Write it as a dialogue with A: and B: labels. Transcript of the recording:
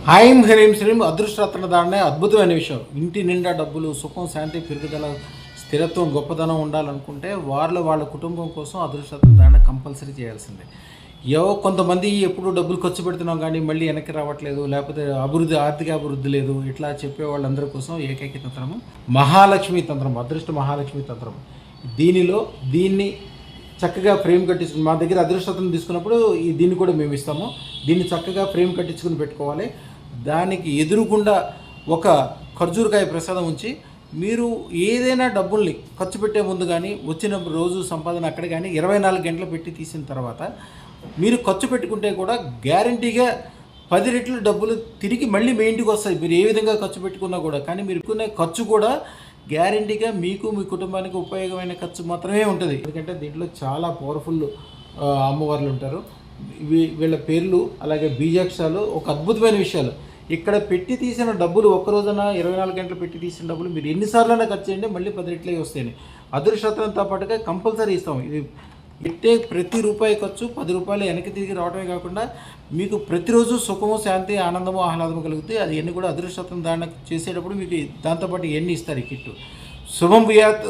A: హాయం హ్రీం శ్రీం అదృష్టరత్న దాన్నే అద్భుతమైన విషయం. ఇంటి నిండా డబ్బులు, సుఖం, శాంతి, పెరుగుదల, స్థిరత్వం, గొప్పతనం ఉండాలనుకుంటే వాళ్ళ కుటుంబం కోసం అదృష్టరత్న దాన్ని కంపల్సరీ చేయాల్సిందే. కొంతమంది ఎప్పుడు డబ్బులు ఖర్చు పెడుతున్నాం కానీ మళ్ళీ వెనక్కి రావట్లేదు, లేకపోతే ఆర్థిక అభివృద్ధి లేదు, ఇట్లా చెప్పే వాళ్ళందరి కోసం ఏకైక తంత్రము మహాలక్ష్మి తంత్రం, అదృష్ట మహాలక్ష్మి తంత్రం. దీన్ని చక్కగా ఫ్రేమ్ కట్టించుకుని మా దగ్గర అదృష్టతను తీసుకున్నప్పుడు దీన్ని కూడా మేము ఇస్తాము. దీన్ని చక్కగా ఫ్రేమ్ కట్టించుకుని పెట్టుకోవాలి. దానికి ఎదురుగుండా ఒక ఖర్జూరకాయ ప్రసాదం ఉంచి మీరు ఏదైనా డబ్బుల్ని ఖర్చు పెట్టే ముందు కానీ వచ్చిన రోజు సంపాదన అక్కడ కానీ 24 గంటలు పెట్టి తీసిన తర్వాత మీరు ఖర్చు పెట్టుకుంటే కూడా గ్యారంటీగా 10 రెట్లు డబ్బులు తిరిగి మళ్ళీ మీ ఇంటికి వస్తాయి. మీరు ఏ విధంగా ఖర్చు పెట్టుకున్నా కూడా. కానీ మీరు పెట్టుకునే ఖర్చు కూడా గ్యారంటీగా మీకు మీ కుటుంబానికి ఉపయోగమైన ఖర్చు మాత్రమే ఉంటుంది. ఎందుకంటే దీంట్లో చాలా పవర్ఫుల్ అమ్మవార్లు ఉంటారు. వీళ్ళ పేర్లు అలాగే బీజాక్షరాలు ఒక అద్భుతమైన విషయాలు. ఇక్కడ పెట్టి తీసిన డబ్బులు ఒక్కరోజున 24 గంటలు పెట్టి తీసిన డబ్బులు మీరు ఎన్నిసార్లైనా ఖర్చు చేయండి మళ్ళీ 10 రెట్లే వస్తాయని అదృష్టంతో పాటుగా కంపల్సరీ ఇస్తాం. ఇది పెట్టే ప్రతి రూపాయి ఖర్చు 10 రూపాయలు వెనక్కి తిరిగి రావడమే కాకుండా మీకు ప్రతిరోజు సుఖము, శాంతి, ఆనందము, ఆహ్లాదము కలుగుతాయి. అది ఎన్ని కూడా అదృష్టం దాన్ని చేసేటప్పుడు మీకు దాంతోపాటు ఎన్ని ఇస్తారు ఈ కిట్టు. శుభం భూయాత్.